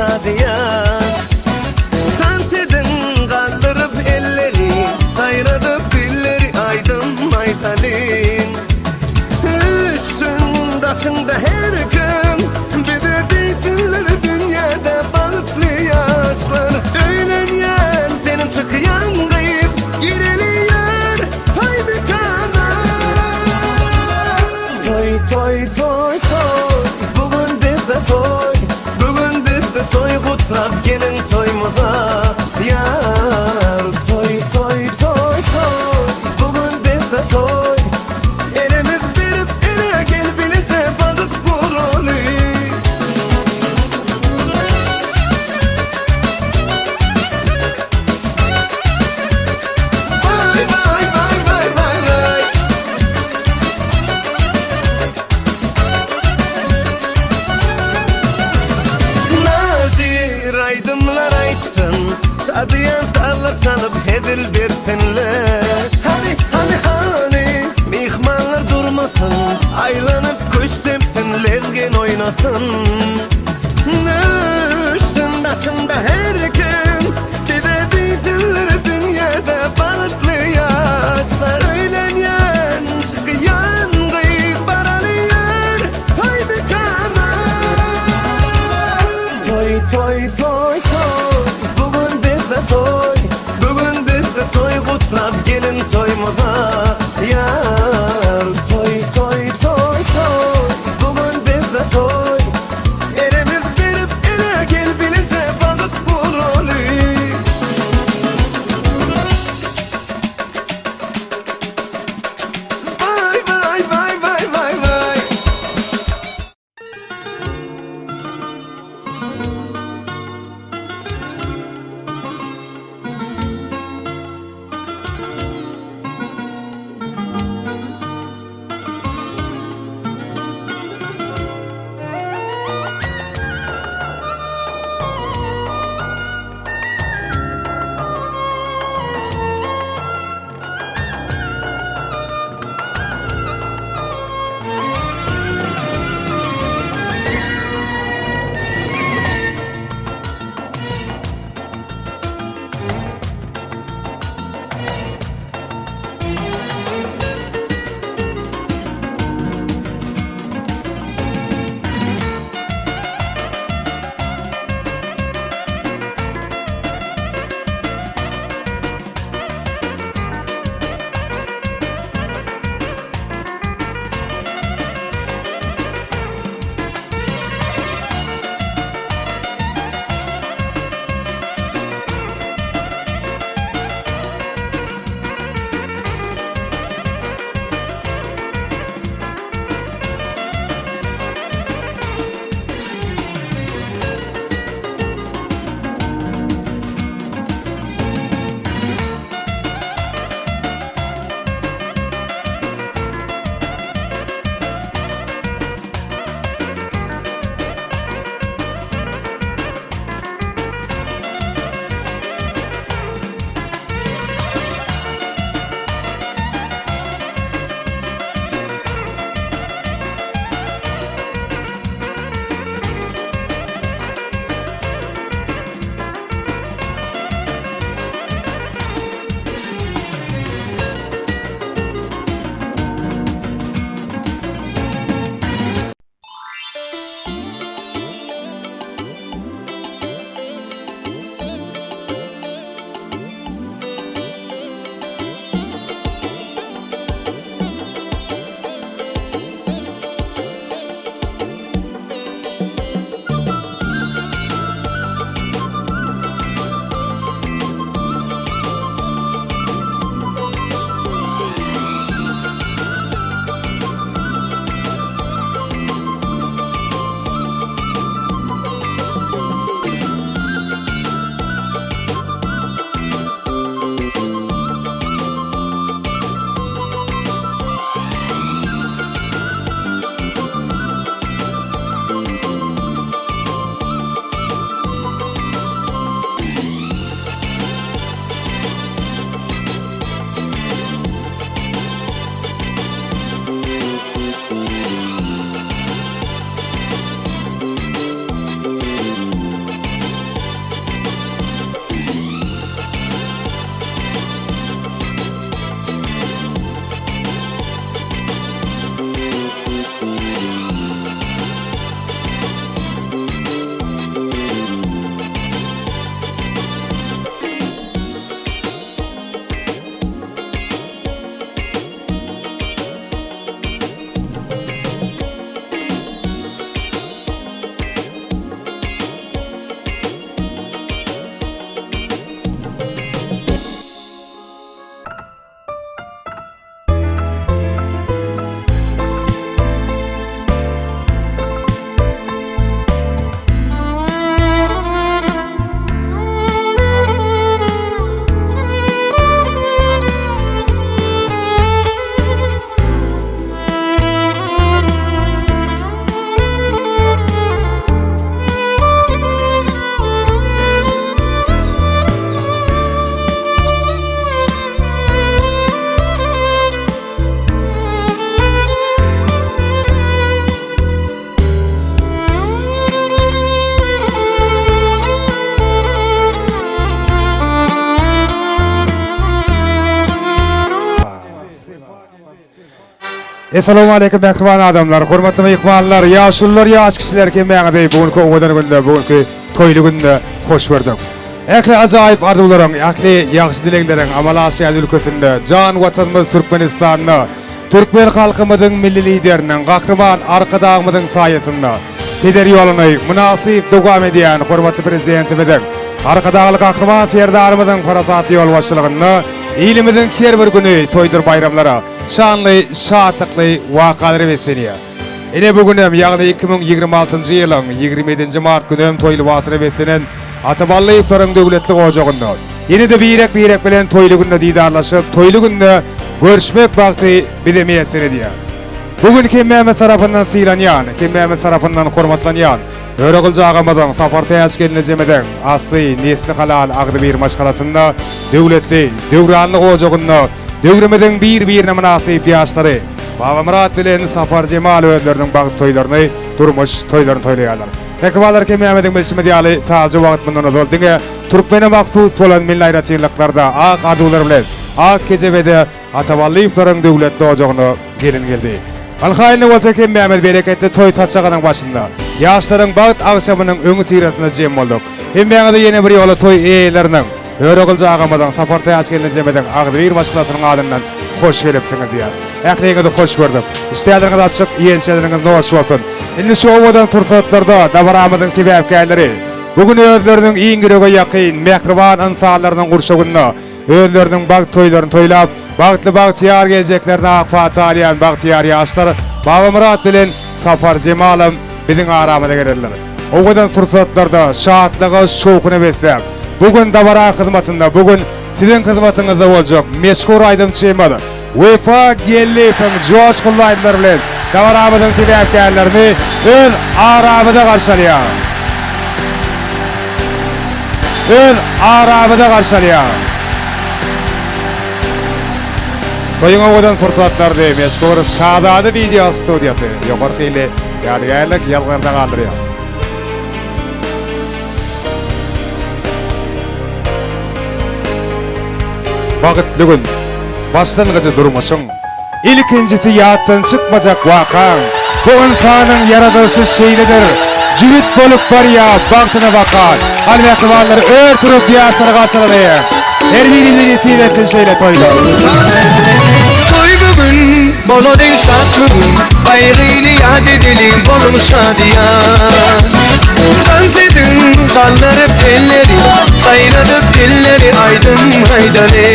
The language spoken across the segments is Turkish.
şadiya. Tant edin kaldırıp elleri, kayradıp dilleri aydım aytalin. Üstün başında her gün bir de deysinler dünyada balıklı yaşlar. Öğlenyen senin çıkıyan kayıp gireliyor toy bir kana. Toy toy toy toy, bugün bizde toy, bugün bizde toy, kutlap gelin toyumuza yar. Toy toy toy toy, bugün bizde toy, elimiz verip ele gel bilece balık bu rolü. Vay vay vay vay vay vay. Nazir aydımlar aytın, şadiyan dağlar sanıp hedil bir pinle. Hani hani hani mihmanlar durmasın, aylanıp kuş tepsin, lezgin oynasın. Üstün başımda her gün bir de bizimler dünyada balıklı yaşlar. Öğlenyen çıkıyan kıyık baralıyor toy bir kana. Toy toy toy toy, bugün bizde toy, bugün bizde toy, kutlap gelin toyumuza yar. Toy toy toy toy, bugün bizde toy, elimiz verip ele gel bilece balık bu rolü. Vay vay vay vay vay vay. Assalamu alaykum mehriban adamlar, hormatly mehmanlar, yaşullar, yaş kişiler kemmeňide bugünkü owadan günde, bugünkü toýly günde hoş gördük. Äkli ajaýyp arzuwlaryň, äkli ýagşy dilekleriň amal aşýan ülkesinde, jan watanymyz Türkmenistanyny, Türkmen halkymyzyň milli lideriniň, gahrman arkadagymyzyň saýasynda peder ýoluny munasyp dowam edýän hormatly prezidentimiziň, arkadagy gahrman serdarymyzyň parasaty ýol başçylygyny ilimizin her bir günü toydur bayramlara, şanlı, şatlıklı vakalary besenýär. Ene bugünem, ýagny 2026-njy ýylyň 27-nji mart günüm toyly wasyny besenen Atabally Iflaryň döwletli gojagynda. Ene de birek bilen toyly günde didarlaşyp, toyly günde görüşmek bagty bize meýser edýär. Bugün kemmäme tarapyndan sylanýan, kemmäme tarapyndan hormatlanýan, Örögülji agamyzyň safar täýäş gelinejemeden asy nesli halal agdy bir maşgalasynda döwletli, döwranly gojagynda döwremeden bir-birine munasyp ýaşlary Baba Murat bilen Safar Cemal özleriniň bagyt toýlaryny, durmuş toýlaryny toýlaýarlar. Mekrubalar kemmämediň bilşime diýaly salja wagt mundan uzaldyňa Türkmene maksus bolan milli aýratçylyklarda ak arduwlar bilen ak kejebede Atabally Iflaryň döwletli gojagyny gelin geldi. Alhaýyny bolsa kemmämet bereketli toý taçjaganyň başynda ýaşlaryň bagyt agşamynyň öňü siratynda jem boldyk. Hemmäňde ýene bir ýola toý eýleriniň Örögülji agamyzyň safar täýäş gelinejemeden agdy bir başgalasynyň adyndan hoş gelipsiňiz diýäs. Ähliňizi hoş gördüm. İşleýärleriňiz açyk, ýençeleriňiz noş bolsun. Indi şu owadan fursatlarda dabaramyzyň sebäpkärleri bugün özleriniň iň girege ýakyn, mehriban insanlarynyň gurşagyna özleriniň bagyt toýlaryny toýlap, bagtly bagtyar geljeklerine akfat alýan bagtyar ýaşlar Baba Murat bilen Safar Cemalym biziň aramyza gelirler. Owadan fursatlarda şatlygy, şowkuny beslep, bugün dabara hyzmatynda, bugün sizin hyzmatyňyzda boljak meşhur aýdym çemady. Wefa Gellipiň joşgully aýdymlar bilen dabaramyzyň sebäpkärlerini öz aramyza garşalýar. Öz aramyza garşalýar. Toyun owadan fursatlarda meşhur Şadady video studiýasy ýokarky ile ýadygärlik ýalgarda galdyrýar. Bagıtlı gün, başlangıcı durmuşun, ilkincisi yattan çıkmacak vakaň. Bu insanın yaratılışı şeylidir, jübit bolup bar ya, bagtyna bakar. Almeklivalary örtürüp ýaşlary garşalaýar. Her birimizi nesip etsin şeýle toýda. Toy bugün, bolady şat bugün, aýryny ýad edelim bolun şadiýa. Dans edin, gallarıp elleri, sayradıp dilleri aydın haydane.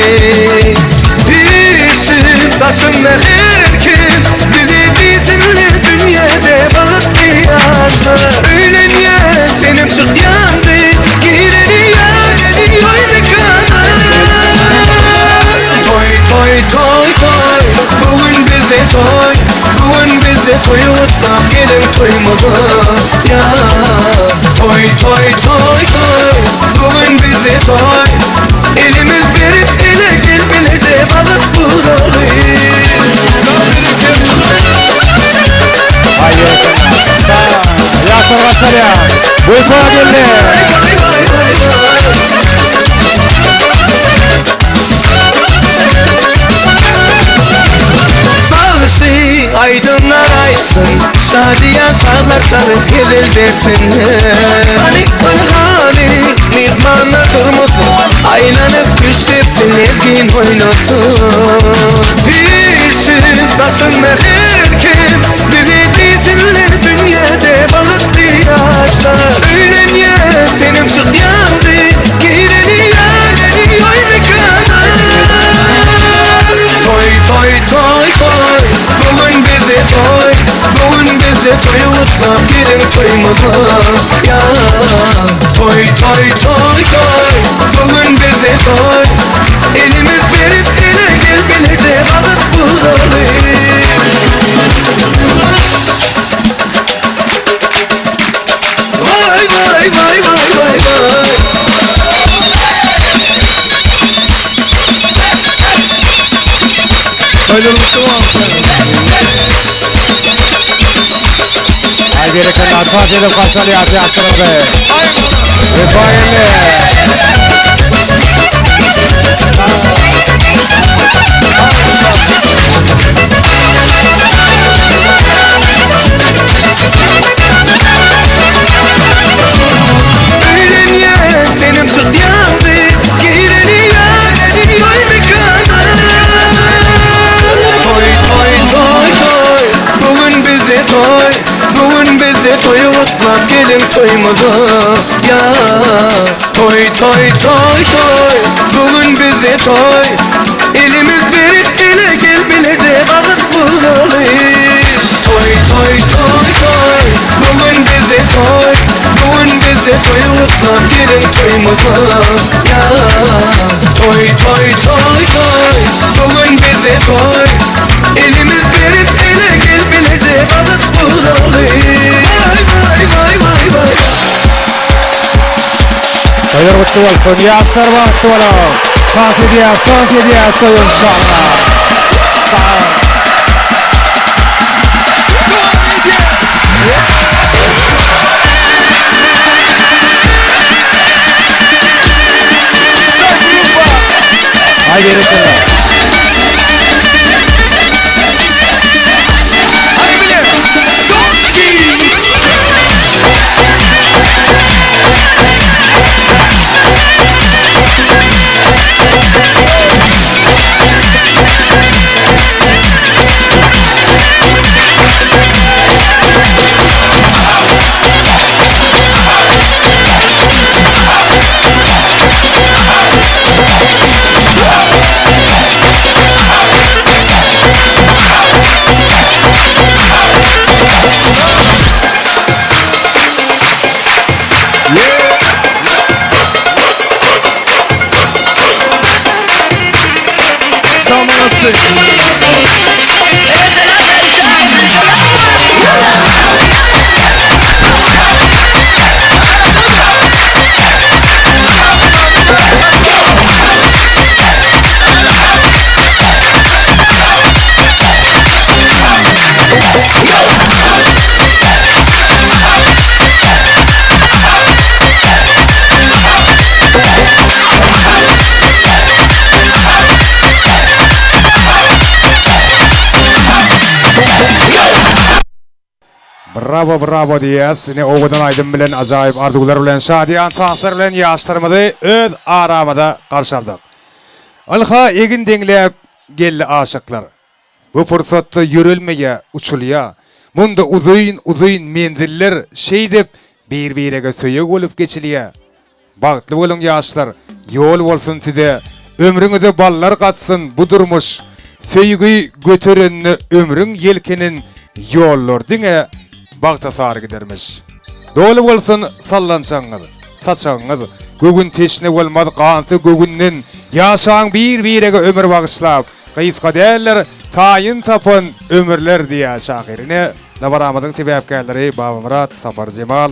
Büyüksün, taşınma her kim, bizi dizinler dünyada bağıtlı yaşlar. Öyle niyet, senim çık yandı, gireni yâgeni yoy mekana. Toy, toy, toy, toy, bugün bize toy, bugün bize toy utlap gelin toymaza. Ya, toy, toy, toy, toy, bugün bize toy, elimiz berip ele gel bilece bağıt buralı. Haydi sağ ýaşlar garşalýar. Wefa geldi. Aydınlar aysın, şadiyan sağlar çalıp gedil desinler. Hani mihmanlar durmasın, aylanıp güçlepsin ezgin oynasın. Büyüsün, taşınma her kim, bizi dizinler dünyada bağıtlı yaşlar. Öyle niyet, senim çık yandı, gireni yâgeni yoy mekana. Toy, toy, toy, toy, bugün bize toy, bugün bize toy utlap gelin toymaza. Ya, toy, toy, toy, toy, bugün bize toy, elimiz berip ele gel bilece bağıt buralı. Vay vay vay vay vay vay. Gereken atfat edip garşalýar ýaşlaryňy. Wefa geldi. toyumuza. Ya toy toy toy toy, bugün bizde toy. Elimiz berip ele gel bilecek ağıt buralı. Toy toy toy toy, bugün bizde toy. Bugün bizde toy, utlap gelin toyumuza. Ya toy toy toy toy, bugün bizde toy. Elimiz berip ele gel bilecek ağıt buralı. Vay vay vay vay vay. Toylar kutlu olsun, yaşlar vakti olalım. Tant ediyaz toyun şahına. Sağ ol. Haydi geçelim. Bravo bravo diyes. Ne oğudan aydın bilen acayip ardugular bilen şadiyan tahsir bilen yaşlarımızı öz aramada karşıladık. Alha egin denglep gelli aşıklar. Bu fırsatı yürülmeye, uçuluya. Bunda uzun menziller şeydip bir-birege söyük olup geçiliye. Bağıtlı olun yaşlar, yol olsun size. Ömrünüze ballar katsın bu durmuş. Söygüy götürünü ömrün yelkenin yollur dine. Bağta sarı gidermiş. Dolu olsun sallançağınız, saçağınız. Gögün teşne olmadı kansı gögünden. Yaşağın bir-birege ömür bağışlap. Kıyıska derler, tayin tapın ömürler diye şahirine. Nabaramadın tebepkerleri Baba Murat, Safar Cemal.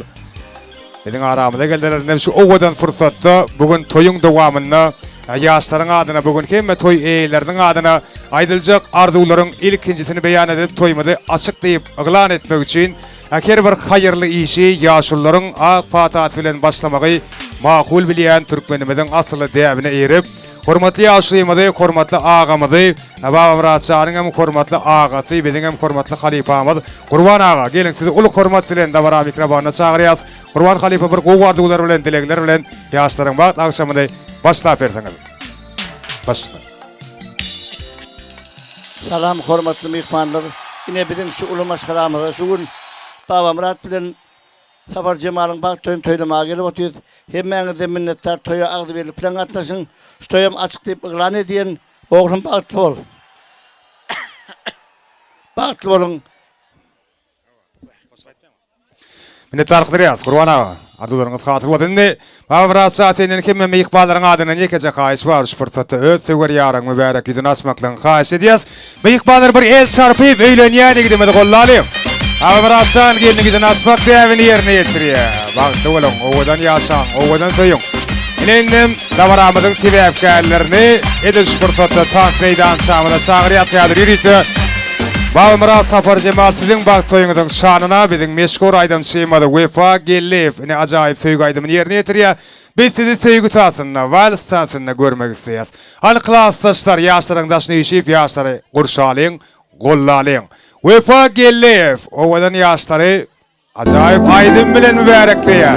Edin aramada geldiler. Şu oğudan fırsatta bugün toyun devamında yaşların adına bugün kemme toy eylerinin adına aydılacak arzuların ilkincisini beyan edip toymadı açıklayıp ıglan etmek için her bir hayırlı işi yaşlıların AK bilen başlamağı makul bilen Türkmenimizin asılı değerine erip hormatly yaşlıyımızı, hormatly ağamızı, Baba Murat Şah'ın hem hormatly ağası, bizim hem hormatly halifamız Kurban Ağa. Gelin sizi ulu hormat bilen davara mikrofonuna çağırıyaz. Kurban Halifa bir qoğardıqlar bilen, dilekler bilen yaşların vaxt akşamında başlap etseniz. Başla. Salam hormatly mehmanlar. Yine bizim şu ulu maşgalamızda şu gün Baba Murat bilen Safar Cemal'ın bak toylamağa gelip otuyoruz. Hemmeğinize minnettar toya ağzı verip plan atlasın. Şu toyam açıklayıp ıglan ediyen oğlum bağıtlı ol. Bağıtlı olun. Minnettarlık diriyaz, Kurban Ağa. Ardularınız hatır oldu. Baba Murat Şah senin kemme meyikbalların adına nekece kayış var. Şu fırsatı öz söver yarın mübarek yüzünü asmakla kayış ediyaz. Meyikbalar bir el çarpıp öylöniyene gidemedi kollalıyım. Baba Murat Şah'ın gelini gidin asmak devini yerine yetiriyor. Bağıtlı olun, oğudan yaşan, oğudan soyun. İnendim, davaramızın tebepkerlerini edin şu fırsatta tant meydan çağımına çağırıyat kadır yürüyütü. Baba Murat Safar Cemal sizin bak toyunuzun şanına bizim meşgul aydın şeymadı vefa gelip ne acayip sevgi aydımın yerine yetiriyor. Biz sizi sevgi tasında, val stansında görmek isteyiz. Hani klastaşlar yaşların daşını işip yaşları kurşalıyın, gollalıyın. Vefa gelip ovadan yaşları acayip aydın bilen mübarekliye.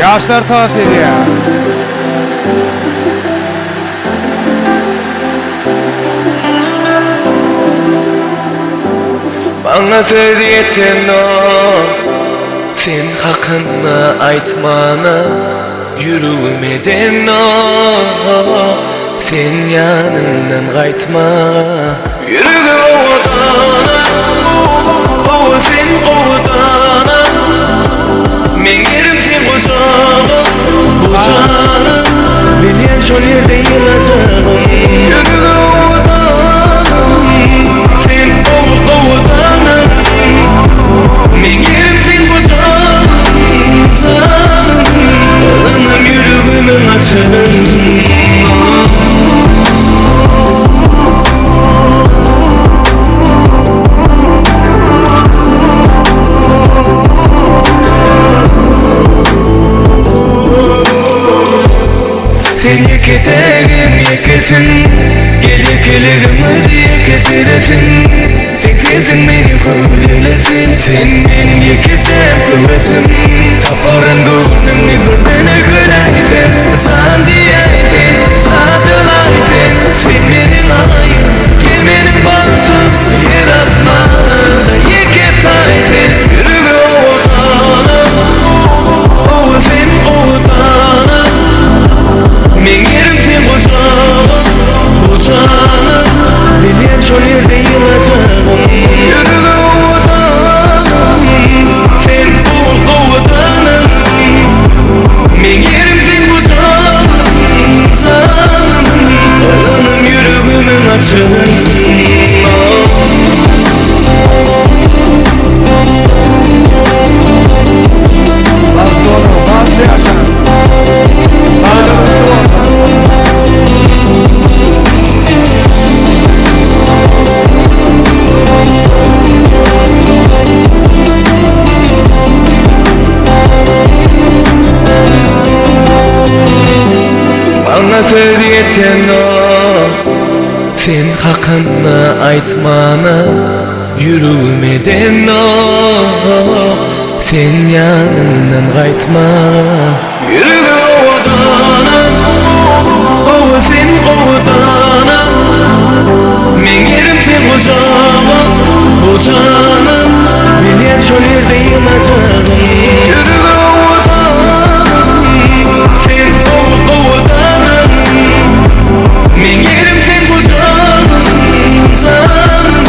Yaşlar tant ediyor. Bana sevdi yetin o, sen hakkında aytmana yüreğime denno sen yanından kaytma yüreği ovdana o sen ovdana men yerim sen kucağına kucağına bilyen şol yerde yılacağım yüreği ovdana sen ovdana men yerim sen kucağına canım anam yüreğimin açının sen yeketerim yekesin gel yekelerimi yekesiresin sen sensin beni kuyulesin sen ben yekeceğim kuvvetim taparın gönlün birbirine gülaysen can diyeysen çatılaysen sen benim ayım gel benim bahtım yer asmana yeketaysen yürü odana o sen odana men yerim sen kucağına kucağına bilyen şol yerde yılacağım yüreği odanım sen odanım men yerim sen kucağına canım anam yüreğimin açının Batlı yaşa. Sağlarını olsa. bana söz yeten o sen hakkında aytmana yüreğime denno sen yanından kaytma yüreği odana o sen odana men yerim sen kucağına kucağına bilyen şol yerde yılacağım yüreği odana sen odana men yerim sen kucağına canım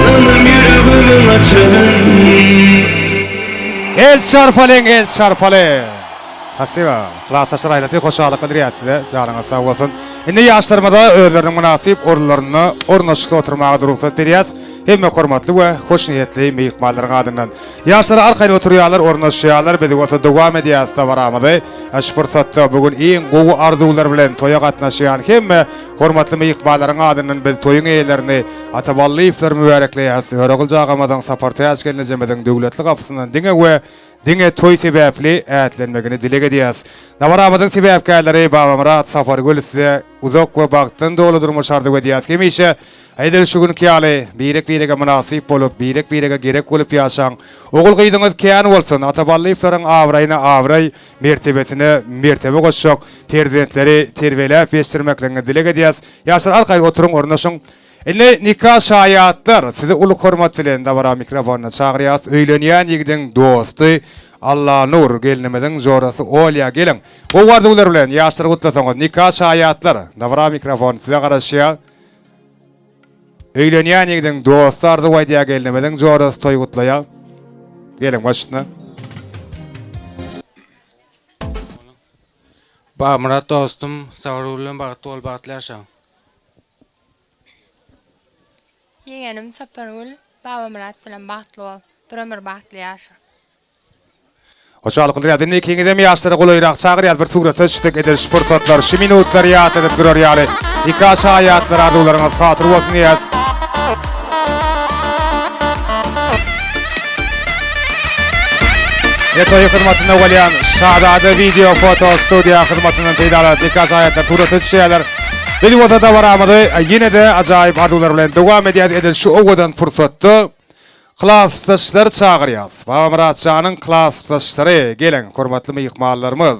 anam yüreğimin açının El çarpalı. Hasiba, klasa şaraylati hoşalık bildirýärsizler, janyňyz sag bolsun. Indi ýaşlarmada özleriniň münasip orunlaryny ornaşykda oturmaga durusat berýäs. Hemme hormatly we hoş niyetli meýikmanlaryň adyndan. Ýaşlar arkaýda oturýarlar, ornaşýarlar, bedi bolsa dowam edýäs baramady. Aş fursatda bugün iň gowy arzuwlar bilen toýa gatnaşýan hemme hormatly meýikmanlaryň adyndan biz toýuň eýlerini atabally ifler mübarekleýäs. Hörgül agamadan sapartaýaş gelinjemeden döwletli gapysyndan diňe we diňe toý sebäpli ätlenmegini dilek edýäs. Nabaramyzyň sebäpkärleri Babamrat Safar Gölüse uzak we bagtyn dolu durmuşardy edýäs. Hemişe aýdyl şu gün kiýaly birek-birege münasip bolup, birek-birege gerek bolup ýaşaň. Ogul gyýdyňyz kän bolsun, atabally iflaryň awraýyna awraý, mertebesine mertebe goşjak, perzentleri terbiýelep ýetirmeklerini dilek edýäs. Ýaşlar arkaýda oturuň, ornaşyň. Indi nikah şaýatlar, sizi uly hormat bilen dabara mikrofona çagyrýas. Öýlenýän ýigdiň dosty Allah nur gelinimizin jorasy Olya gelin. Bu wardylar bilen ýaşlar gutlasaňyz nikah şaýatlar, dabara mikrofon size garaşýar. Öýlenýän ýigdiň dostlardy waýdýa gelinimizin jorasy toý gutlaýar. Gelin başyna. Babamrat dostum, Savrulun bagtly ol bagtly ýaşa. Yeğenim Sapargul, Babamrat bilen bagtly ol, bir ömür bagtly ýaşa. Hoşalyk bildirýär. Indi kiňizem ýaşlara golaýrak çagyrýar bir suratda çykyp ederiş fursatlar, şu minutlar ýat edip durar ýaly. Nikah şaýatlar arzuwlaryňyz hatyr bolsun diýäs. Toy hyzmatyna bolýan Şadada video foto studiýa hyzmatynyň peýdalar nikah şaýatlar suratda çykýarlar. Biz wada da baramady. Ýene de ajaýyp arzuwlar bilen dowam edýär şu owadan fursatda klassdaşlar çagyrýas. Babamrat Şanyň klassdaşlary gelen hormatly meýikmanlarymyz.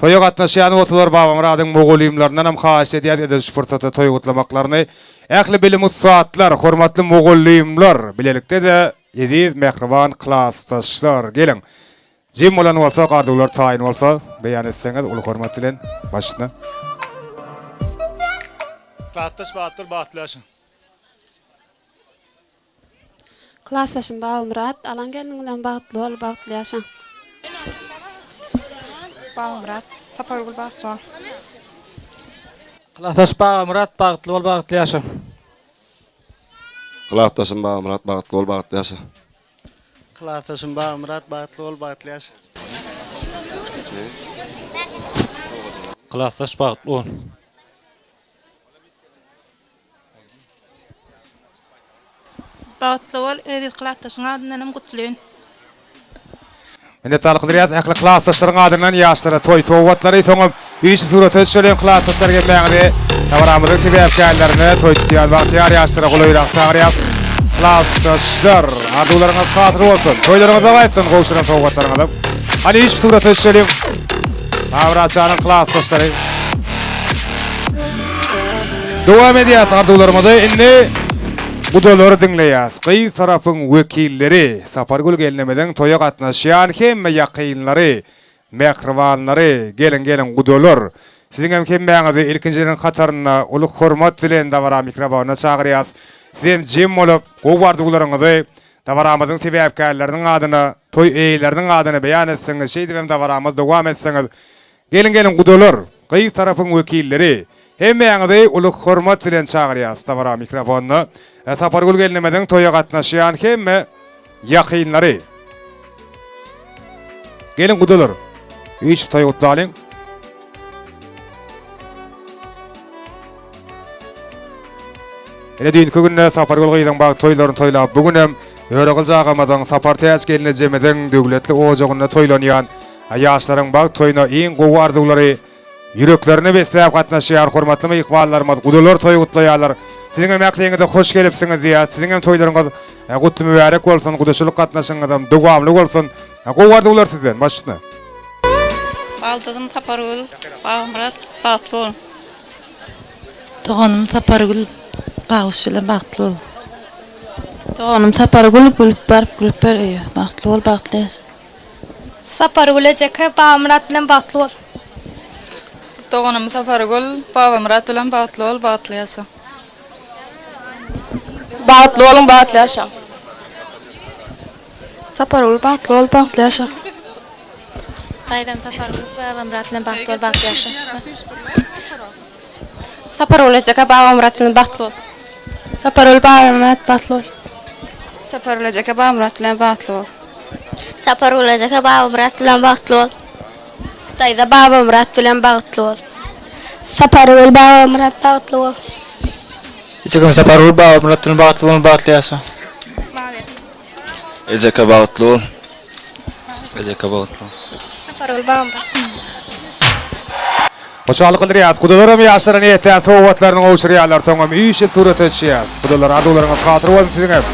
Toýa gatnaşýan otlar Babamratyň mogulymlaryndan hem haýyş edýär şu fursatda toý gutlamaklaryny ähli bilim usatlar, hormatly mogulymlar bilelikde de Ediz mehriban klassdaşlar gelin. Jim bolan bolsa, gardylar taýyn bolsa, beýan etseňiz uly hormat bilen başyna. Klassdaş Batur Batlaşın. Klassdaşym Baba Murat, alan geldiňinden bagtly bol, bagtly ýaşaň. Baba Murat, Sapargul bagtly. Klassdaş Baba Murat Batlı ol Batlı yaşa. Klassdaşym Baba Murat bagtly ol bagtly ýaşa. Klassdaşym Baba Murat bagtly bol, bagtly ýaşa. Klassdaş Batlı ol. Bagtly bol, Ediz klassdaşyň adyndan gutluýyn. Mene talqyryýas ähli klassdaşlaryň adyndan ýaşlara toý sowgatlary soňam üç surat öçülen klassdaşlar gelmäňdi. Tawramyzyň sebäpkärlerini toý tutýan wagtyar ýaşlara golaýrak çagyrýas. Klassdaşlar, arduwlaryňyz hatır bolsun. Toýlaryňyza gaýtsyň gowşuran sowgatlaryňyz. Hani üç surat öçülen Awraçanyň klassdaşlary. Dowam edýär arduwlarymyzy indi Budaları dinleýäs. Gyý sarapyň wekilleri, Sapargul gelnemeden toýa gatnaşýan hemme ýakynlary, mehribanlary, gelin gudalar. Siziň hem kemmäňizi ilkinjilerin kataryna uly hormat bilen dawara mikrofona çagyrýas. Siz jim bolup, gowardyglaryňyzy dawaramyzyň sebäpkärleriniň adyna, toý eýleriniň adyna beýan etseňiz, şeýdip hem dawaramyz dowam etseňiz. Gelin gudalar, gyý sarapyň wekilleri, hemmäňizi uly hormat bilen çagyrýas. Dawara mikrofonna Sapargul gelnemeden toýa gatnaşýan hemme ýakynlary. Gelin gudalar. Üç toý gutlalyň. Ene dünkü günde Sapargul gyýdan bag toýlaryny toýlap, bugün hem Öragyljagamyzyň Sapar täç gelinejemeden döwletli ojagyna toýlanýan ýaşlaryň bag toýuna iň gowardygylary yüreklerini beslep gatnaşýar hormatly mehmanlarymyz, gudalar toý gutlaýarlar. Siziň hem äkliňizde hoş gelipsiňiz diýär. Siziň hem toýlaryňyz gutly mübarek bolsun, gudaşylyk gatnaşyňyz dowamly bolsun. Gowardyglar sizden başyna. Baldygym Sapargul, Baba Murat bagtly ol. Doğanım Sapargul bağışıyla bagtly ol. Doğanım Sapargul gülüp ber öýe, bagtly bol, bagtly ýaşa. Sapargul ejeke Baba Murat bilen bagtly ol. Doğanım Sapargul Baba Murat bilen bagtly ol, bagtly ýaşa. Bagtly bolun, bagtly ýaşaň. Sapargul bagtly bol, bagtly ýaşa. Gaýdam Sapargul Baba Murat bilen bagtly ol, bagtly ýaşa. Sapargul ejeke Baba Murat bilen bagtly ol. Sapargul Baba Murat bagtly ol. Sapargul ejeke Baba Murat bilen bagtly ol. Sapargul ejeke Baba Murat bilen bagtly ol. Daýda Baba Murat bilen bagtly ol. Sapargul Baba Murat bagtly ol. Ejeke Sapargul Baba Murat bilen bagtly ol, bagtly ýaşa. Ejeke bagtly ol. Ejeke bagtly ol. Sapargul Baba Murat. Hoşalyk dilýäs. Gudalarym ýaşlaryň ýeten sowgatlaryny gowşurýarlar. Soňam üç surat öçýäs. Gudalar arduwlaryňyz hatyr bolsun siziň hem.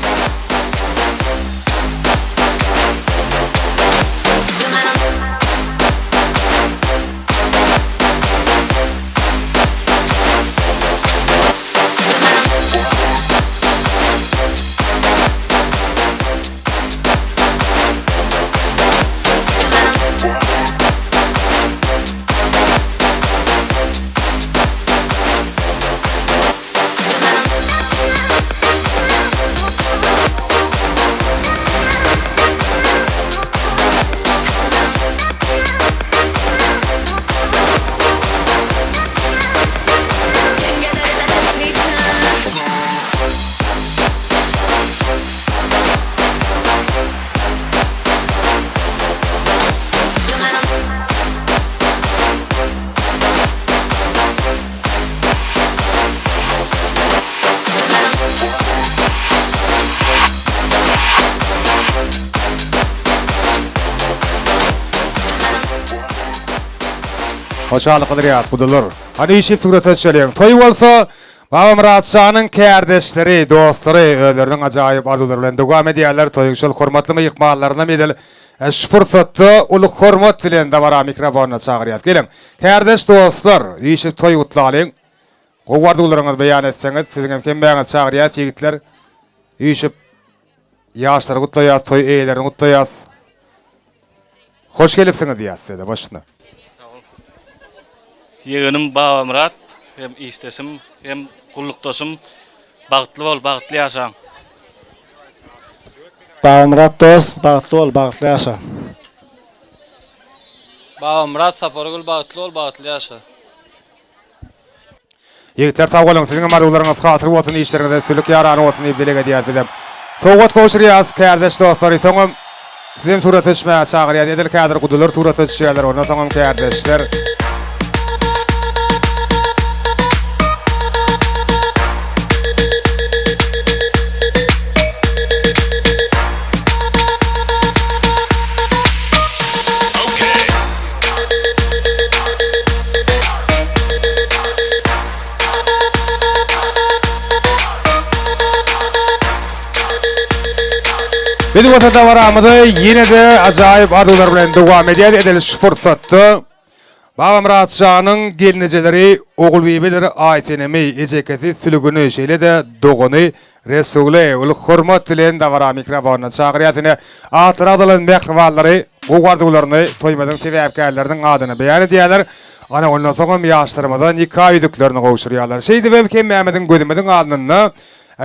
Hoşalyk dilýäs gudalar. Hani işip surat öçülen toý bolsa, Baba Muratçanyň kärdeşleri, dostlary, özleriniň ajaýyp arzuwlary bilen dowam edýärler. Toýuň şol hormatly mehmanlaryna medel şu fursatda uly hormat bilen dawara mikrofona çagyrýas. Gelin, kärdeş dostlar, işip toý gutlalyň. Gowardyglaryňyzy beýan etseňiz, siziň hem kemmäňiz çagyrýas ýigitler. Işip Yaşları kutlayas, toy eýelerini kutlayas. Hoş gelipsiňiz diýäs size başyna. Yeğenim Baba Murat, hem istesim, hem kullukdaşım. Bagtly bol, bagtly ýaşaň. Baba Murat dost, bagtly bol, bagtly ýaşa. Baba Murat Sapargul bagtly ol, bagtly ýaşa. Ýigitler sag bolun, siziň marularyňyz hatyr bolsun, işleriňizde sülük ýarany bolsun diýip dilege diýäs bilen. Sogat goşurýas, kärdeş dostlar, soňam sizem surat etmä çagyrýar, edil kädir gudular surat etýärler, ondan soňam kärdeşler. Bedi wagtda baramydy, yine de ajaýyp arzular bilen dowam edýär ediliş fursatdy. Baba Murat Şahanyň gelnejeleri, ogul bebeleri aýtynamy, ejekesi sülügüni şeýle de dogany Resule ul hormat bilen dawara mikrofona çagyrýar. Atradylan mehmanlary bu garduglaryny toýmadyň sebäpkärleriniň adyny beýan edýärler. Ana ondan soňra ýaşlarymyza nikah üdüklerini gowşurýarlar. Şeýdi Bemkem Mämediň gözümiň alnyna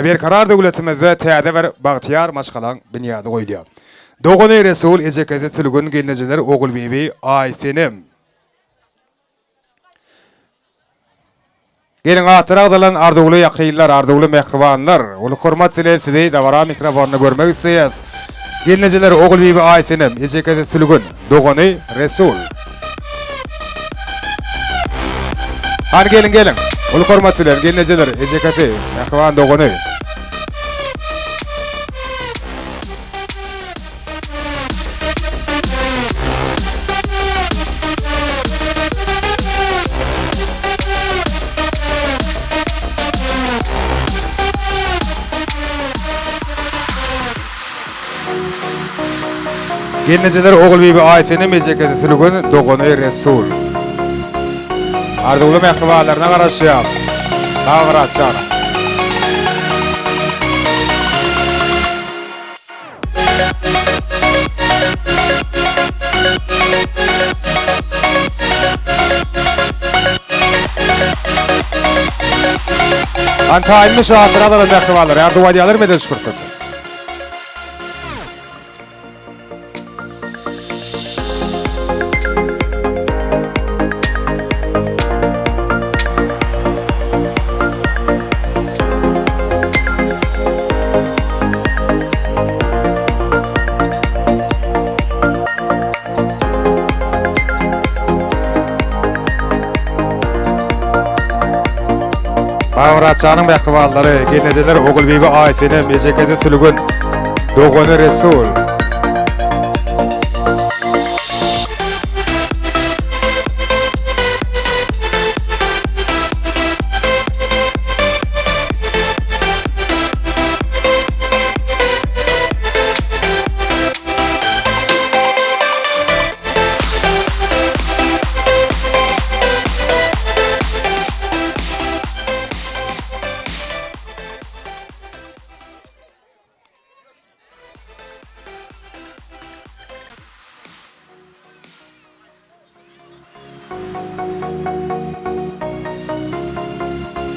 bir karar döwletimizde täze bir bagtyar maşgalan bünyady goýulýar. Dogany Resul ejekesi sülügün gelnejeler ogul bebi Aýsenim. Gelin atragdalan ardugly ýakynlar, ardugly mehribanlar, ul hormat bilen sizi dawara mikrofonyny görmek isleýäs. Gelnejeler ogul bebi Aýsenim, ejekesi sülügün Dogany Resul. Hadi gelin. Ul hormat bilen gelnejeler ejekesi mehriban Dogany. Gelnejeler ogul bebi Aýsenim ejekesi sülügün Dogany Resul. Ardugly mehribanlaryna garaşýar. Baba Murat Şahany. Antaýlyny şahatyralar mehribanlar, arduwa diýerler medeniş fırsatı. Baba Murat Şahanyň mehribanlary, gelnejeler ogul bebi Aýsenim, ejekesi sülügün Dogany Resul.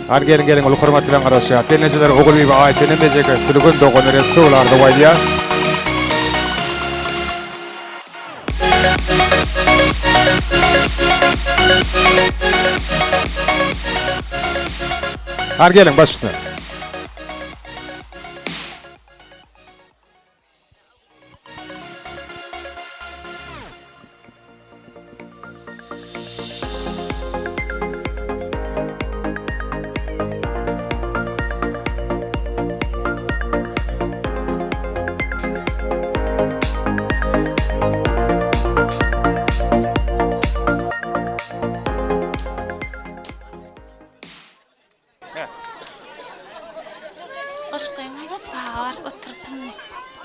Hadi gelin ul hormat bilen garaşýar. Gelnejeler ogul bebi Aýsenim ejekesi sülügün Dogany Resul ardy goýdýar. Hadi gelin başyna.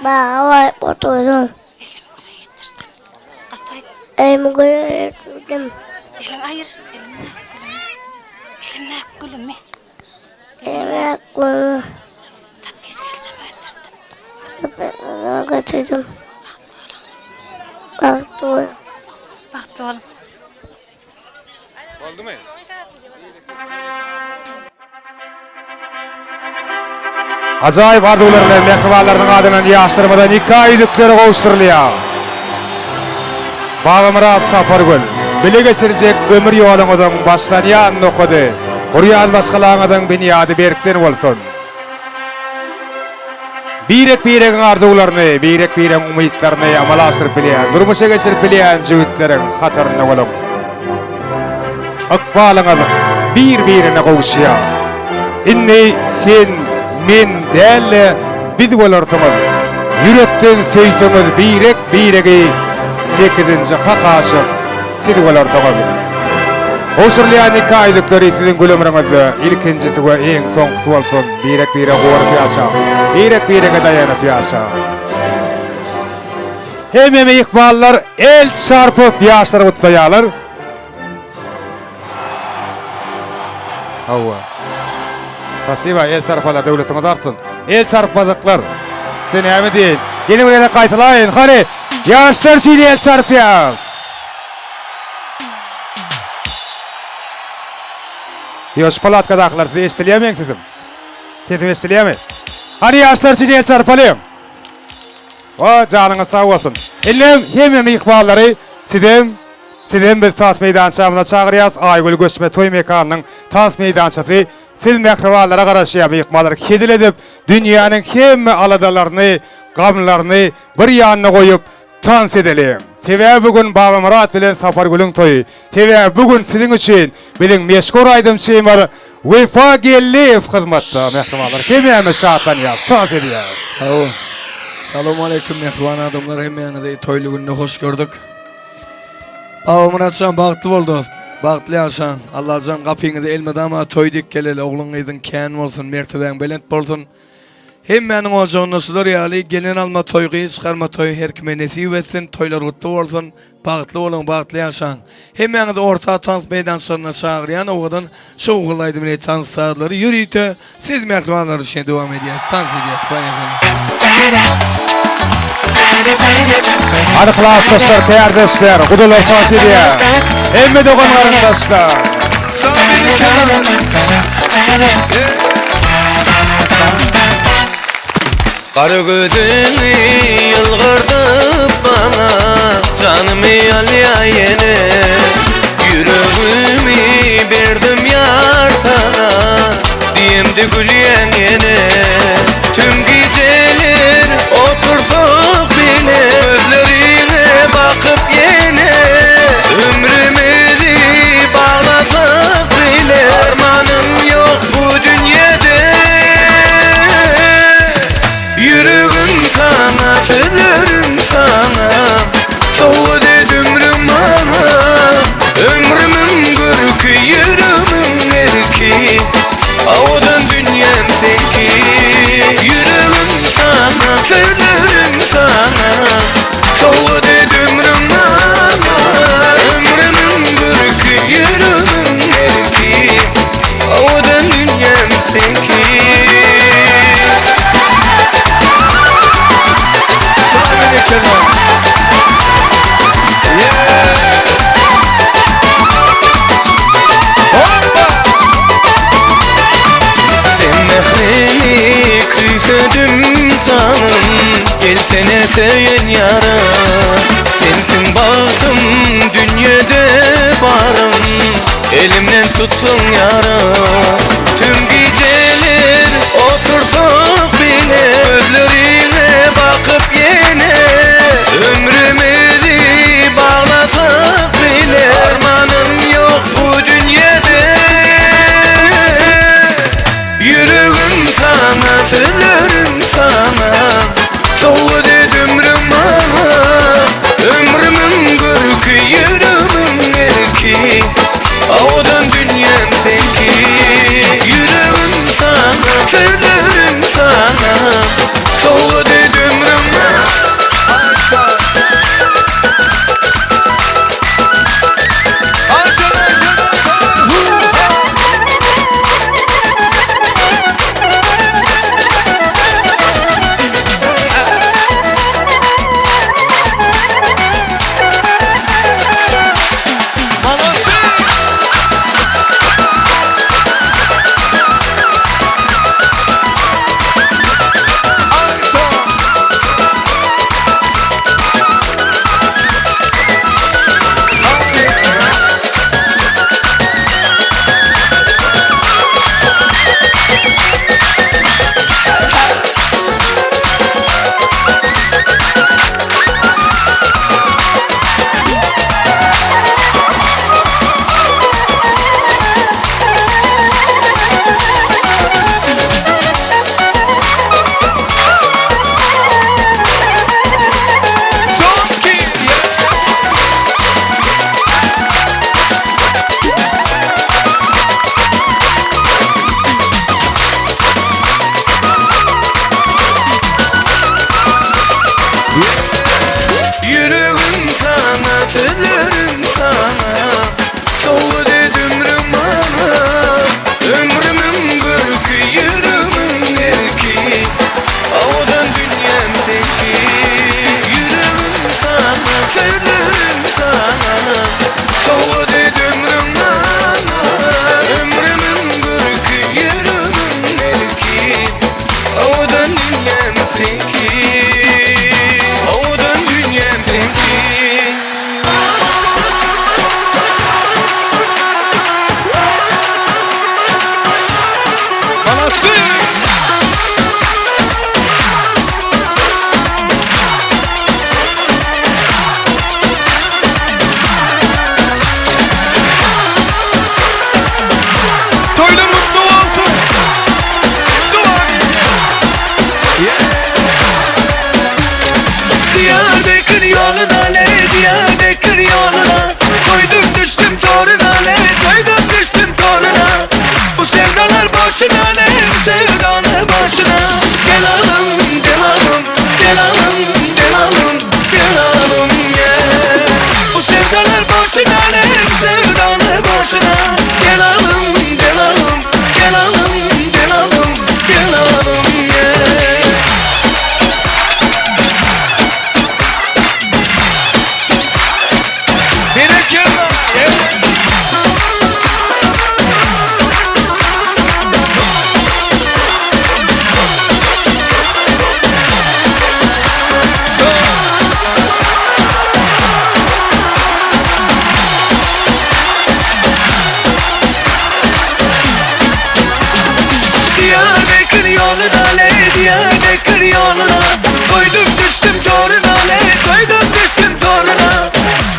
Bawa oturdum. Elim buraya getirdim. Elim hayır, elimle gülüm mi? Elimle gülüm. Tabii geleceğim öldürdüm. Götürdüm. Baktı oğlum. Baktlı oğlum. Oldu mu? Acayip ardularla mehribanlarının adından yaştırmadan 2 aylıkları kavuşturuluyor. Baba Murat Sapargül, bile geçirecek ömür yolunuzun başlayan okudu. Kuryan başkalarının bünyadi berkten olsun. Birek ardularını, birek umutlarını amalaştırıp bilen, durmuşa geçirip bilen jüvitlerin hatırına olun. Akbalınız birbirine kavuşuyor. İnni sen, men değerli biz olursunuz. Yürekten söyseniz biregi 8. hak aşık siz olursunuz. Hoşurlayan 2 aylıkları sizin gülümrünüzü ilkincisi ve en sonkusu olsun. Birek uğurp yaşa. Birek dayanıp yaşa. Hem ikballar el çarpıp yaşları kutlayalar. Hava. Spasiba, el çarpalar devletine darsın. El çarpmadıklar. Seni hemen deyin. Yeni buraya kaytılayın. Hadi. Yaşlar şimdi el çarpıyaz. Yoş palatkadaklar sizi eşitleyemeyin sizim. Kesin eşitleyemeyin. Hadi yaşlar şimdi el çarpalıyım. O canınız sağ olsun. Hem ikbalları sizin biz tas meydançamına çağırıyaz. Aygül Göçme Toy Mekanı'nın tas meydançası. Siz mehribanlara karşı ikbalları kedil edip dünyanın hem aladalarını, gamlarını bir yanına koyup dans edelim. Teve bugün Baba Murat bilen Sapargül'ün toyu. Teve bugün sizin için bilin meşgul aydımçıyım var. Vefa gelif hizmette mehribanlar. Kemiyemi şahatlan yaz. Dans ediyoruz. Selamun aleyküm mehriban adamlar. Hemen toylu gününe hoş gördük. Baba Muratcan bağıtlı oldu. Bağıtlı yaşan. Allah'can kapıyınızı elmedi ama toyduk geleli. Oğlunuzun kenim olsun. Merteden belent olsun. Hem benim ocağın sular yağlı. Gelin alma toygu, çıkarma toy. Her kime nesip etsin. Toylar kutlu olsun. Bağıtlı olun, bağıtlı yaşan. Hem yanınızı orta dans meydançlarına çağırıyan oğudun. Şu oğullaydı bile dans saatleri yürüytü. Siz mehribanlar için devam ediyoruz. Dans ediyoruz. Hadi klaslaşlar, kardeşler, kudular dans ediyor. Emme dokun kardeşler. Karı gözünü yılgırdı bana, canımı al yine. Yüreğimi verdim yar sana, diyemdi gülyen yine. Tüm geceler otursak bile, gözlerine bakıp yine. Ömrümüzü bağlasak bile, armanım yok bu dünyada. Yüreğim sana, sözlerim sana, soğudu ömrüm bana. Ömrümün gürkü, yüreğimin erki, avudan dünyam senki. Yüreğim sana, sözlerim sana, soğudu ömrüm bana. Ömrümün gürkü, yüreğimin erki, avudan dünyam senki. Küsödüm sanım, gelsene söyün yara. Sensin bahtım, dünyada varım, elimden tutsun yara. Tüm geceler otursak bile, gözlerine bakıp yine. Ömrümüzü bağlasak bile, armanım yok bu dünyada. Yüreğim sana, sözlerim sana, soğudu ömrüm bana. Ömrümün gürkü, yüreğimin erki, avudan dünyam senki. Yüreğim bekir yoluna Koydum düştüm toruna ne koydum düştüm toruna Bu sevdalar boşuna ne sevdalar boşuna Gel alım gel alım gel alım gel alım gel alım yeah. Bu sevdalar boşuna ne sevdalar boşuna Gel alım gel alım gel alım gel alım gel alım yeah. Diyarbakır yoluna ne Diyarbakır yoluna Koydum düştüm toruna ne koydum düştüm toruna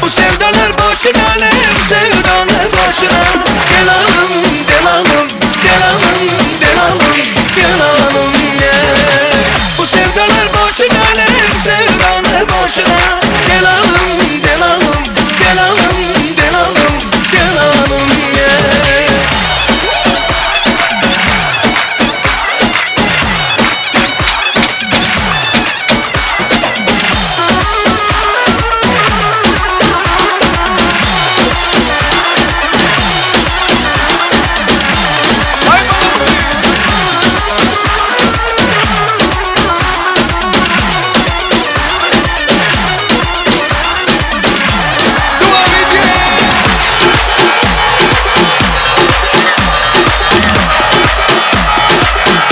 Bu sevdalar boşuna ne sevdalar boşuna Gel alım gel alım gel alım gel alım gel alım yeah. Bu sevdalar boşuna ne sevdalar boşuna Gel alım gel alım gel alım gel alım gel alım yeah.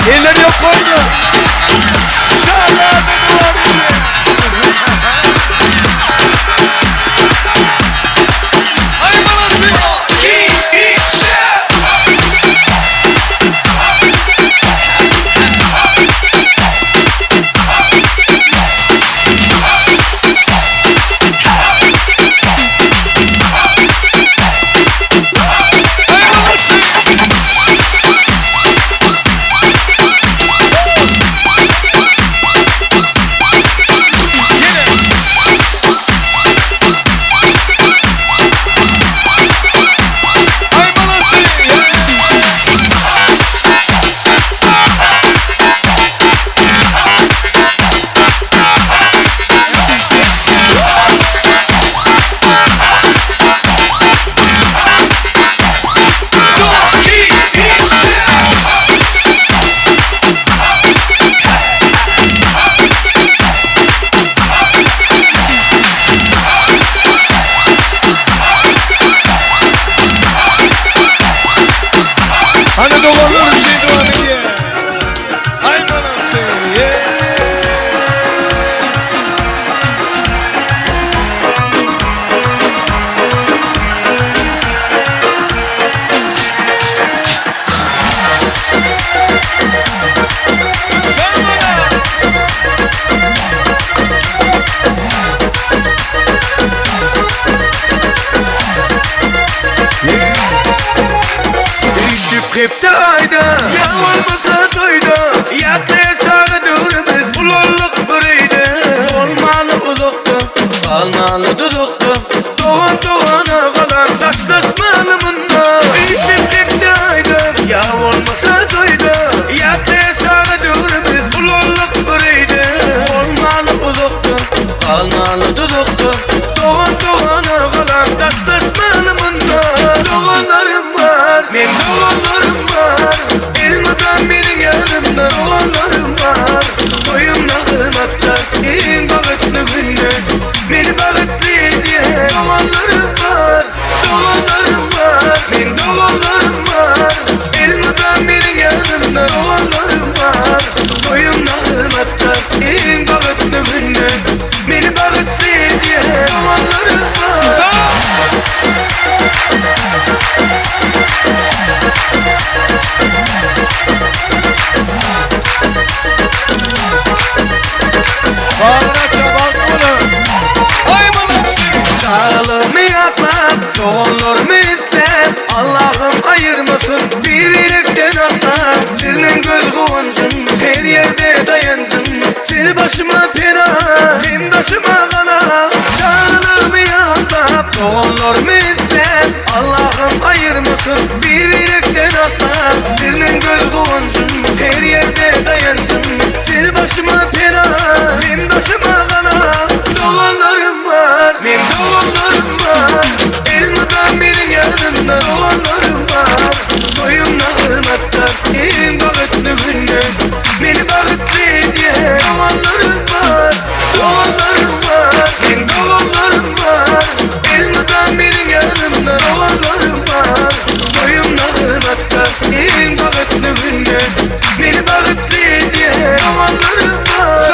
Eller yok koydu. Ay babası yok. Hani doğanlar şeydi var diye. Ay manası yeah. Hep de ayda yağmurmasa toyda Yatlaya sağı durumuz Fulloluk buraydı Olmalı uzakta Kalmalı dudukta Doğan doğana kalan Taşlaşmalı bunda Hep de ayda yağmurmasa toyda Yatlaya sağı durumuz Fulloluk buraydı Olmalı uzakta Kalmalı dudukta Doğan doğana kalan Taşlaşmalı bunda Doğanlarım var Men doğanlarım var Elmadan benim yanımda Doğanlarım var Soyumla kırmakta En bağıtlı günde Beni bağıtlı diye Doğanlarım var Doğanlarım var Men doğanlarım var Elmadan benim yanımda Doğanlarım var Soyumla kırmakta En bağıtlı günde Beni bağıtlı diye Doğanlarım var Sağlığımı yaklar, doğumlarımı izler Allah'ım ayırmasın birbirinden atlar Sizin göz kovuncum, her yerde dayancım Sil başıma pena, hem taşıma kana Sağlığımı yaklar, Doğanlarımı izlem Allah'ım ayırmasın Bir yürekten atlar Senin göz kovuncun her yerde dayansın Seni başıma pena Benim başıma kana Doğanlarım var Men doğanlarım var Elmadan benim yanımda Doğanlarım var Soyumla hırmatlar En bağıtlı günde Beni bağıtlı diye Doğanlarım var Doğanlarım var Men doğanlarım var Elmadan benim yanımda Doğanlarım var Soyumla hırmatlar En bağıtlı günde Beni bağıtlı diye Doğanlarım var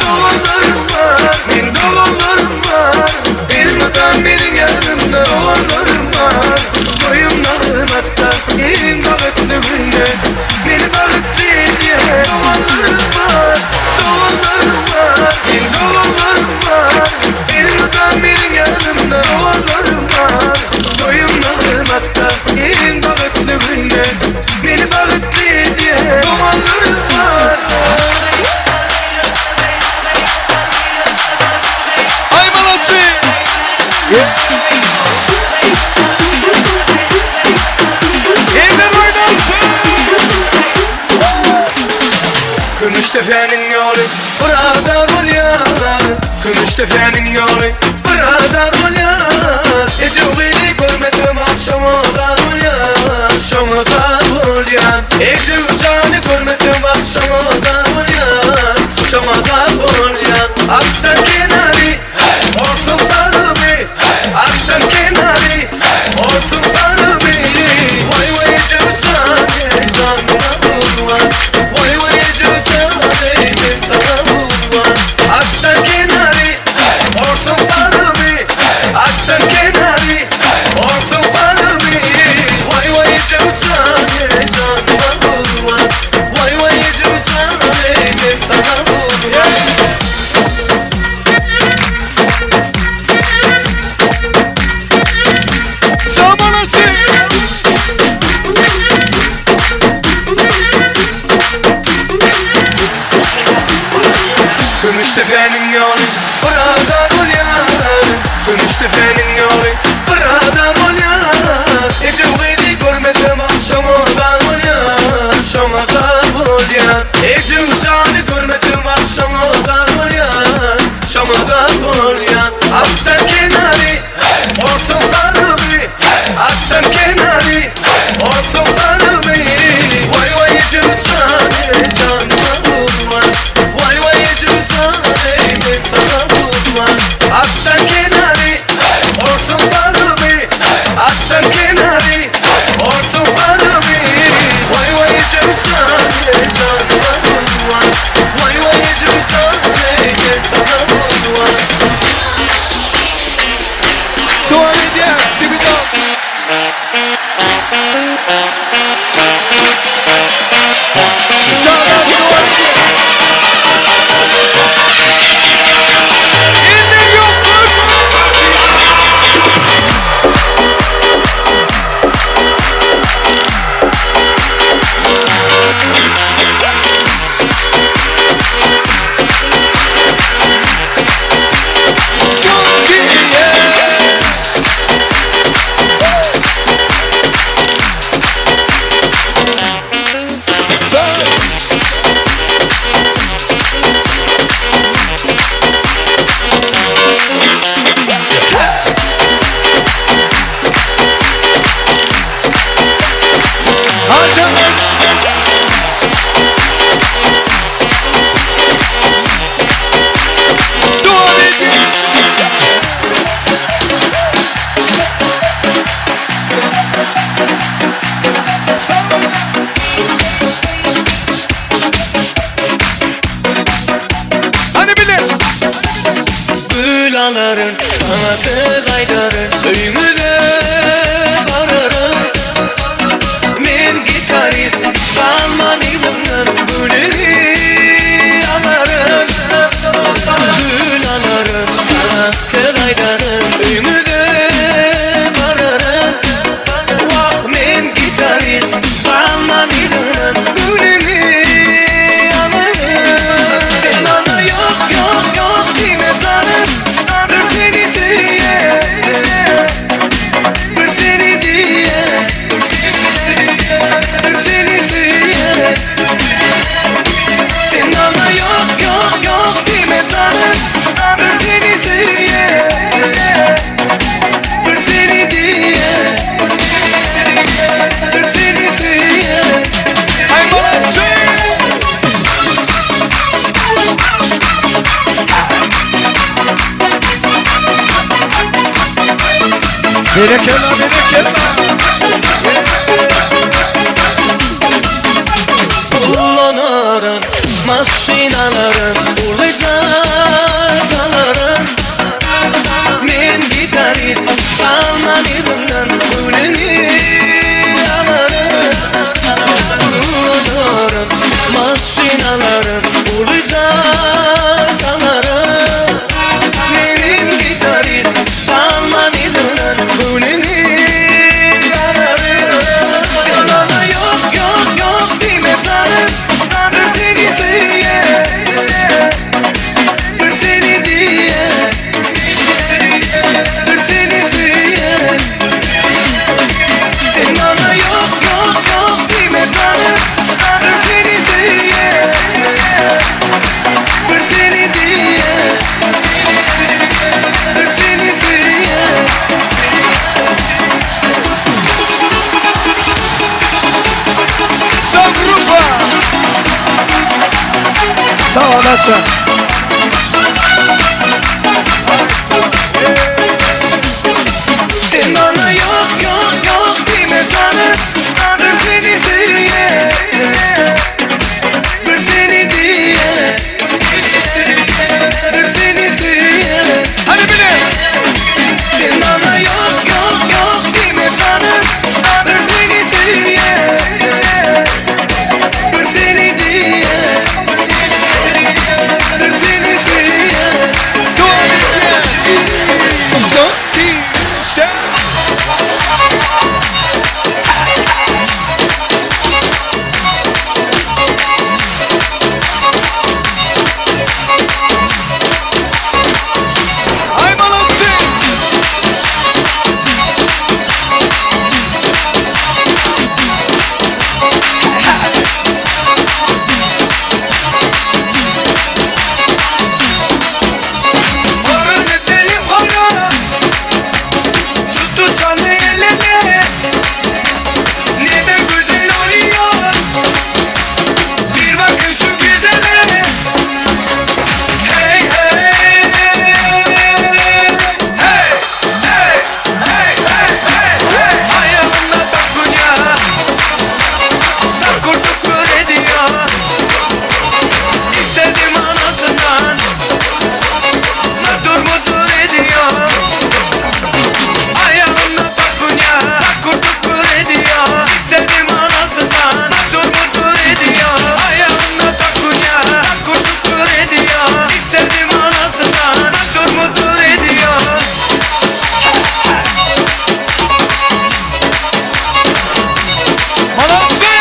Doğanlarım var, men doğanlarım var Elmadan benim yanımda doğanlarım var Soyumla hırmatta en bağıtlı günde Beni bağıtlı diye doğanlarım var Doğanlarım var, men doğanlarım var Elmadan benim yanımda doğanlarım var Soyumla hırmatta en bağıtlı günde Beni bağıtlı diye doğanlarım var Ay balası. Eller oynansın. Gümüş tefenin yolu burada oluyor Gümüş tefenin yolu burada oluyor Eşuğunu görmedim akşamadan oluyor Şamadan oluyor Eşuğunu görmedim akşamadan oluyor Şamadan oluyor Aktan kenarı olsun tanımı Aktan kenarı olsun tanımı Vay vay cüzdan sana bulmaz Vay vay cüzdan sana bulmaz Aktan kenarı olsun tanımı Aktan kenarı olsun tanımı Vay vay cüzdan sana bulmaz Vay vay cüzdan sana bulmaz Sağ balası. Gümüş tefenin yolu buradan oluyor Gümüş tefenin yolu buradan oluyor Eşuğunu görmedim akşamadan oluyor Şamadan oluyor Eşuğunu görmedim akşamadan oluyor Şamadan oluyor Aktan kenarı olsun tanımı Aktan kenarı olsun tanımı Vay vay cüzdan sana bulmaz Vay vay cüzdan sana bulmaz Aktan kenarı olsun tanımı Aktan kenarı olsun tanımı Vay vay cüzdan sana bulmaz Vay vay cüzdan sana bulmaz Devam ediyor. Şimdi devam. Sağdan devam ediyor. Eller yok. Çok iyi. Gülalaların kanatı kaydarın Öymüde vararım Men gitarist Salman İlhan'ın gülleri alarım Gülalaların kanatı kaydarın Öymüde vararım Kullanırın maşinaların Ulucazaların Men gitarist Almanizmden Gülünü alırım Kullanırın maşinaların Ulucazaların Menin gitarist Almanizmden Gülünü alırım Sen bana yok yok yok deme canım Ben seni diye Ben seni diye Ben seni diye Sen bana yok yok yok deme canım Ben seni diye Ben seni diye Ben seni diye Sağ grupa. Sağ olasın. Sen bana yok yok yok deme canım Ben seni diye Ben seni diye Ben seni diye Hadi bile. Sen bana yok yok yok deme canım Ben seni diye Ben seni diye Ben seni diye Ay молодцы. Sonra benim ona Tuttursan elime Ne de güzel oluyor Bir bakın şu güzele Hey hey Hey hey hey hey hey Ayağına takunya Takur tukur ediyor İstedim anasından Dur mudur ediyor Ayağına takunya Takur tukur ediyor İstedim anasından Dur mudur ediyor Ayağına takunya Takur tukur ediyor İstedim anasından Dur mudur ediyor Молодцы.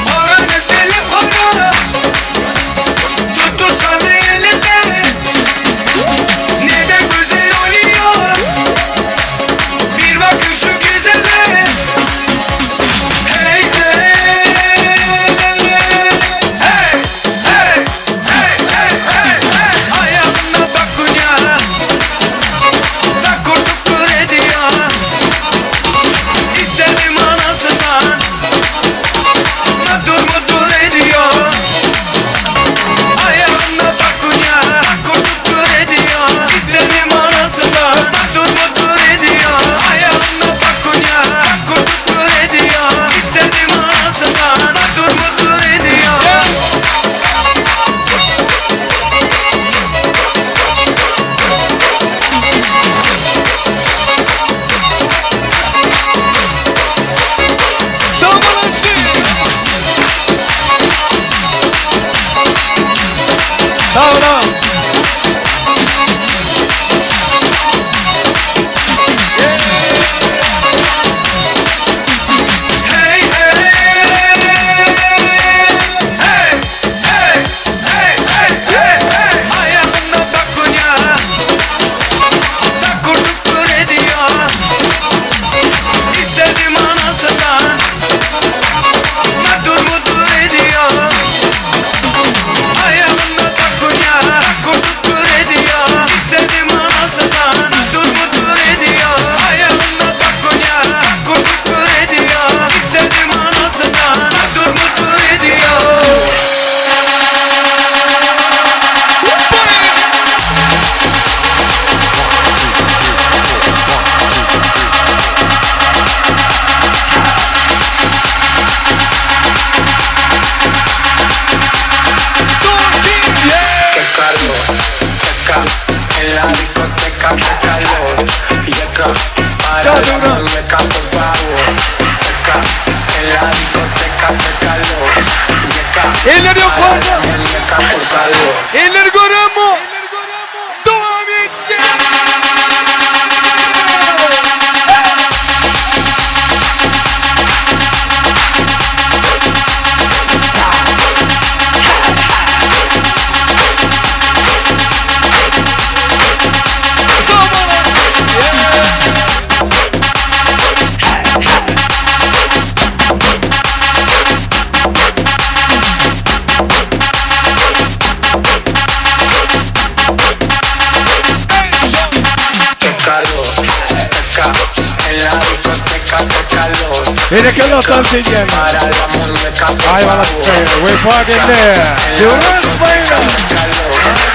Sonra benim ona Tuttursan elime Ne de güzel oluyor Bir bakın şu güzele Hey hey Hey hey hey hey hey Ayağına takunya Takur tukur ediyor İstedim anasından Dur mudur ediyor Ayağına takunya Takur tukur ediyor İstedim anasından Dur mudur ediyor Ayağına takunya Takur tukur ediyor İstedim anasından Dur mudur ediyor Sağ молодцы. Sağ olun. Hey hey Hey hey hey hey hey Ayağına takunya Takur tukur ediyor İstedim anasından Dur mudur ediyor Ayağına takunya Takur muñeca, por favor. Teca, en la discoteca, que calor. Muñeca, Eller yok para oldu. la muñeca, por favor. Eller görüyor mu? Devam etti. Bereketli tavsiye. Ayvalık sayılır. Vefa geldi. Yunus Bayram.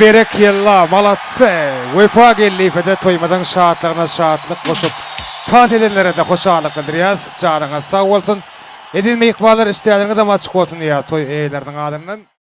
Berekella, malatse. Vefa geldi. Fede toymadan şahatlarına şahatlık koşup taat edenlere de hoşağılık bildiriyaz. Çağrına sağ olsun. Edilme ikballer işlerine de maçık olsun diye toy eylerden adından.